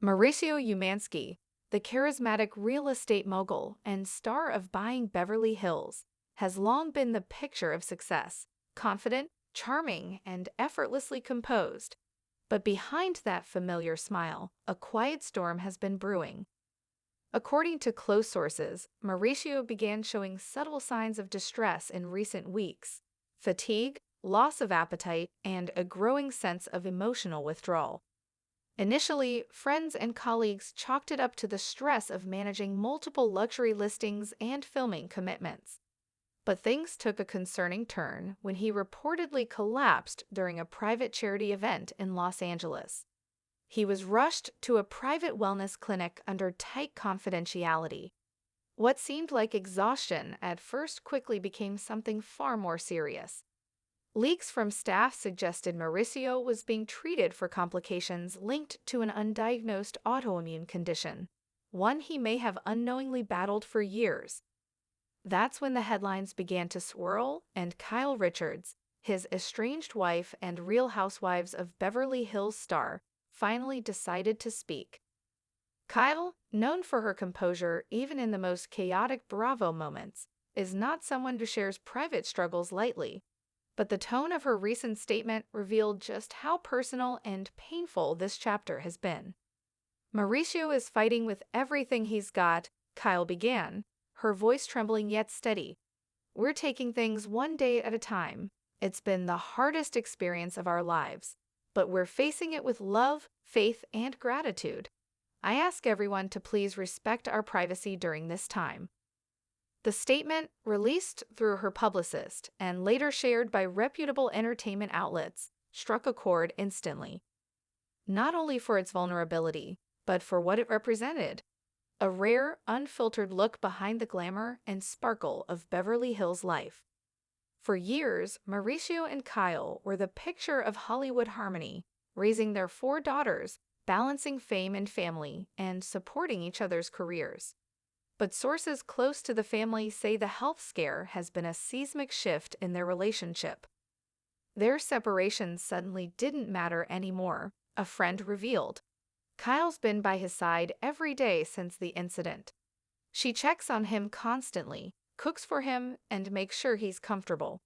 Mauricio Umansky, the charismatic real estate mogul and star of Buying Beverly Hills, has long been the picture of success, confident, charming, and effortlessly composed. But behind that familiar smile, a quiet storm has been brewing. According to close sources, Mauricio began showing subtle signs of distress in recent weeks: fatigue, loss of appetite, and a growing sense of emotional withdrawal. Initially, friends and colleagues chalked it up to the stress of managing multiple luxury listings and filming commitments. But things took a concerning turn when he reportedly collapsed during a private charity event in Los Angeles. He was rushed to a private wellness clinic under tight confidentiality. What seemed like exhaustion at first quickly became something far more serious. Leaks from staff suggested Mauricio was being treated for complications linked to an undiagnosed autoimmune condition, one he may have unknowingly battled for years. That's when the headlines began to swirl, and Kyle Richards, his estranged wife and Real Housewives of Beverly Hills star, finally decided to speak. Kyle, known for her composure even in the most chaotic Bravo moments, is not someone who shares private struggles lightly. But the tone of her recent statement revealed just how personal and painful this chapter has been. Mauricio is fighting with everything he's got, Kyle began, her voice trembling yet steady. We're taking things one day at a time. It's been the hardest experience of our lives, but we're facing it with love, faith, and gratitude. I ask everyone to please respect our privacy during this time. The statement, released through her publicist and later shared by reputable entertainment outlets, struck a chord instantly. Not only for its vulnerability, but for what it represented: a rare, unfiltered look behind the glamour and sparkle of Beverly Hills life. For years, Mauricio and Kyle were the picture of Hollywood harmony, raising their 4 daughters, balancing fame and family, and supporting each other's careers. But sources close to the family say the health scare has been a seismic shift in their relationship. Their separation suddenly didn't matter anymore, a friend revealed. Kyle's been by his side every day since the incident. She checks on him constantly, cooks for him, and makes sure he's comfortable.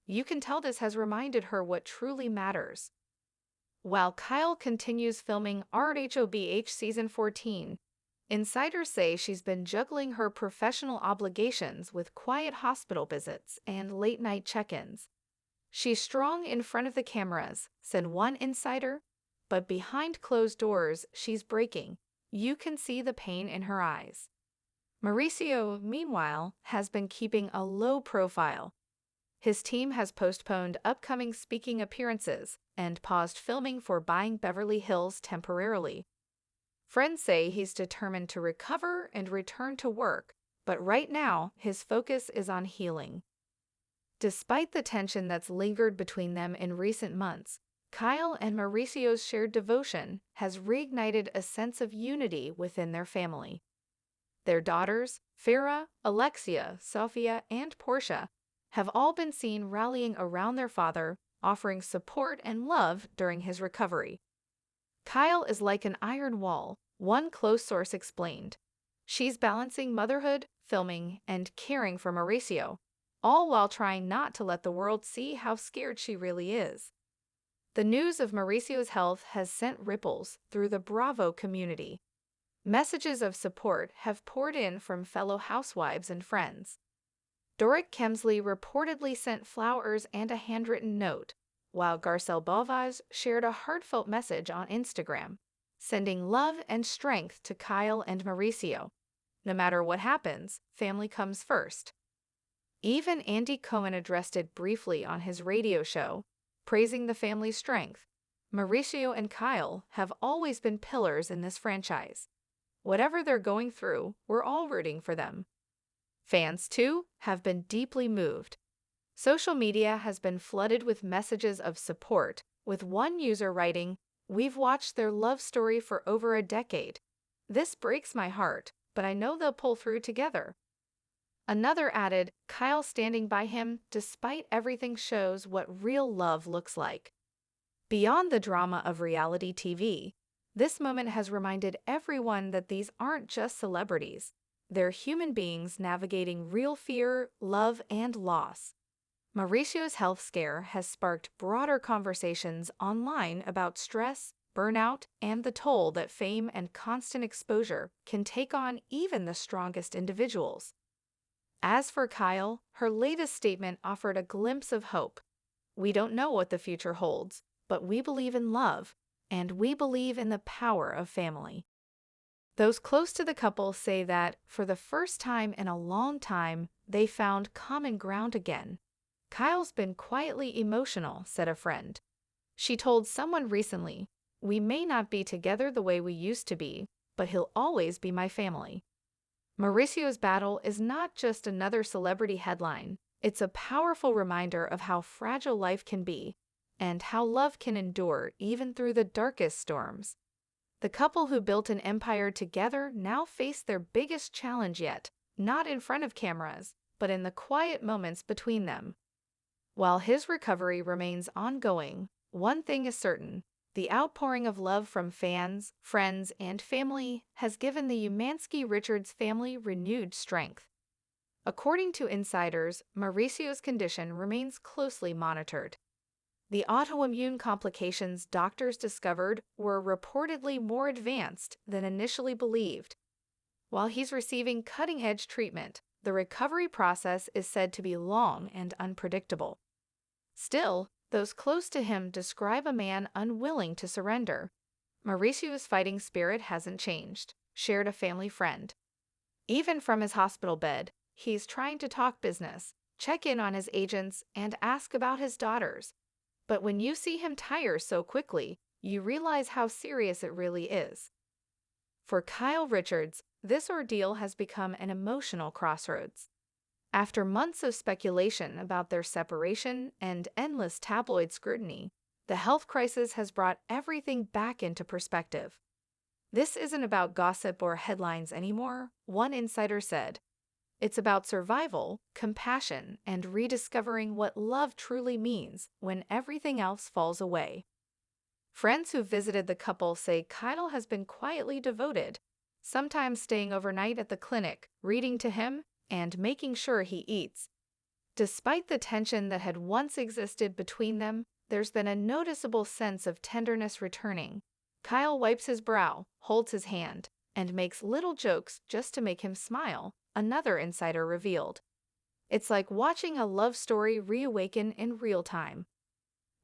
You can tell this has reminded her what truly matters. While Kyle continues filming rhobh Season 14, insiders say she's been juggling her professional obligations with quiet hospital visits and late-night check-ins. She's strong in front of the cameras, said one insider, but behind closed doors, she's breaking. You can see the pain in her eyes. Mauricio, meanwhile, has been keeping a low profile. His team has postponed upcoming speaking appearances and paused filming for Buying Beverly Hills temporarily. Friends say he's determined to recover and return to work, but right now his focus is on healing. Despite the tension that's lingered between them in recent months, Kyle and Mauricio's shared devotion has reignited a sense of unity within their family. Their daughters, Farah, Alexia, Sophia, and Portia, have all been seen rallying around their father, offering support and love during his recovery. Kyle is like an iron wall, one close source explained. She's balancing motherhood, filming, and caring for Mauricio, all while trying not to let the world see how scared she really is. The news of Mauricio's health has sent ripples through the Bravo community. Messages of support have poured in from fellow housewives and friends. Doric Kemsley reportedly sent flowers and a handwritten note, while Garcelle Beauvais shared a heartfelt message on Instagram, sending love and strength to Kyle and Mauricio. No matter what happens, family comes first. Even Andy Cohen addressed it briefly on his radio show, praising the family's strength. Mauricio and Kyle have always been pillars in this franchise. Whatever they're going through, we're all rooting for them. Fans, too, have been deeply moved. Social media has been flooded with messages of support, with one user writing, "We've watched their love story for over a decade. This breaks my heart, but I know they'll pull through together." Another added, "Kyle standing by him despite everything shows what real love looks like." Beyond the drama of reality TV, This moment has reminded everyone that these aren't just celebrities. They're human beings navigating real fear, love, and loss. Mauricio's health scare has sparked broader conversations online about stress, burnout, and the toll that fame and constant exposure can take on even the strongest individuals. As for Kyle, her latest statement offered a glimpse of hope. We don't know what the future holds, but we believe in love, and we believe in the power of family. Those close to the couple say that, for the first time in a long time, they found common ground again. Kyle's been quietly emotional, said a friend. She told someone recently, "We may not be together the way we used to be, but he'll always be my family." Mauricio's battle is not just another celebrity headline, it's a powerful reminder of how fragile life can be and how love can endure even through the darkest storms. The couple who built an empire together now face their biggest challenge yet, not in front of cameras, but in the quiet moments between them. While his recovery remains ongoing, one thing is certain: the outpouring of love from fans, friends, and family has given the Umansky-Richards family renewed strength. According to insiders, Mauricio's condition remains closely monitored. The autoimmune complications doctors discovered were reportedly more advanced than initially believed. While he's receiving cutting-edge treatment, the recovery process is said to be long and unpredictable. Still, those close to him describe a man unwilling to surrender. Mauricio's fighting spirit hasn't changed, shared a family friend. Even from his hospital bed, he's trying to talk business, check in on his agents, and ask about his daughters. But when you see him tire so quickly, you realize how serious it really is. For Kyle Richards, this ordeal has become an emotional crossroads. After months of speculation about their separation and endless tabloid scrutiny, the health crisis has brought everything back into perspective. "This isn't about gossip or headlines anymore," one insider said. "It's about survival, compassion, and rediscovering what love truly means when everything else falls away." Friends who visited the couple say Kyle has been quietly devoted, sometimes staying overnight at the clinic, reading to him, and making sure he eats. Despite the tension that had once existed between them, there's been a noticeable sense of tenderness returning. Kyle wipes his brow, holds his hand, and makes little jokes just to make him smile, another insider revealed. It's like watching a love story reawaken in real time.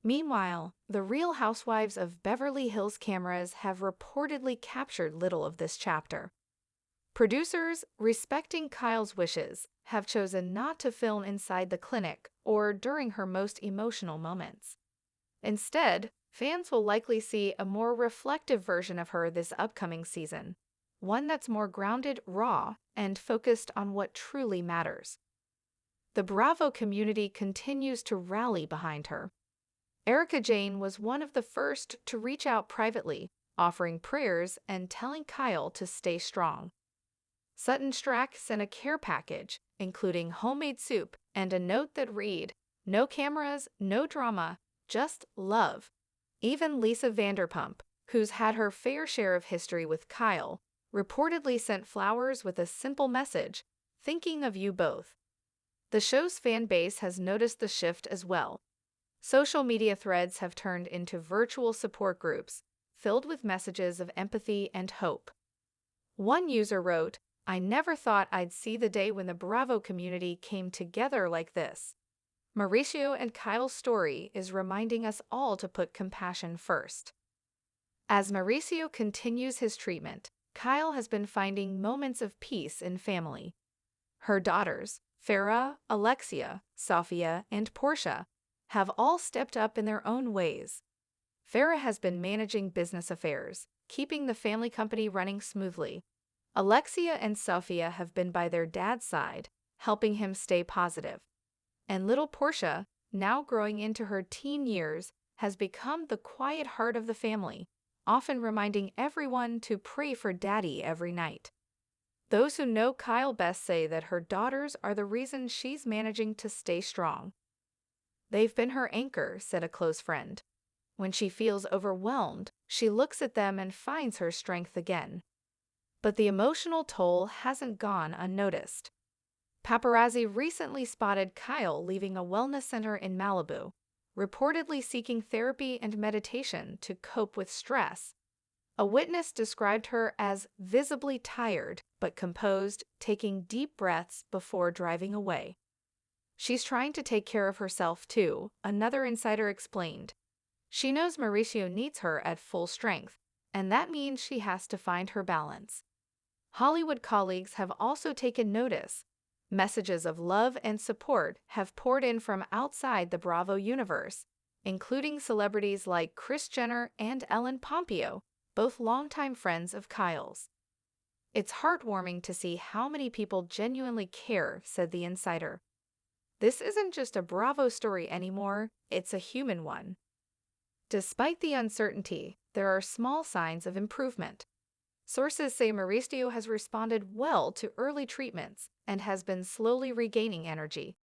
Meanwhile, the Real Housewives of Beverly Hills cameras have reportedly captured little of this chapter. Producers, respecting Kyle's wishes, have chosen not to film inside the clinic or during her most emotional moments. Instead, fans will likely see a more reflective version of her this upcoming season, one that's more grounded, raw, and focused on what truly matters. The Bravo community continues to rally behind her. Erica Jane was one of the first to reach out privately, offering prayers and telling Kyle to stay strong. Sutton Strack sent a care package, including homemade soup and a note that read, "No cameras, no drama, just love." Even Lisa Vanderpump, who's had her fair share of history with Kyle, reportedly sent flowers with a simple message, "Thinking of you both." The show's fan base has noticed the shift as well. Social media threads have turned into virtual support groups, filled with messages of empathy and hope. One user wrote, "I never thought I'd see the day when the Bravo community came together like this." Mauricio and Kyle's story is reminding us all to put compassion first. As Mauricio continues his treatment, Kyle has been finding moments of peace in family. Her daughters, Farrah, Alexia, Sophia, and Portia, have all stepped up in their own ways. Farrah has been managing business affairs, keeping the family company running smoothly. Alexia and Sophia have been by their dad's side, helping him stay positive. And little Portia, now growing into her teen years, has become the quiet heart of the family, often reminding everyone to pray for Daddy every night. Those who know Kyle best say that her daughters are the reason she's managing to stay strong. "They've been her anchor," said a close friend. "When she feels overwhelmed, She looks at them and finds her strength again. But the emotional toll hasn't gone unnoticed. Paparazzi recently spotted Kyle leaving a wellness center in Malibu, reportedly seeking therapy and meditation to cope with stress. A witness described her as visibly tired but composed, taking deep breaths before driving away. She's trying to take care of herself too, another insider explained. She knows Mauricio needs her at full strength, and that means she has to find her balance. Hollywood colleagues have also taken notice. Messages of love and support have poured in from outside the Bravo universe, including celebrities like Kris Jenner and Ellen Pompeo, both longtime friends of Kyle's. It's heartwarming to see how many people genuinely care, said the insider. This isn't just a Bravo story anymore, it's a human one. Despite the uncertainty, there are small signs of improvement. Sources say Mauricio has responded well to early treatments and has been slowly regaining energy.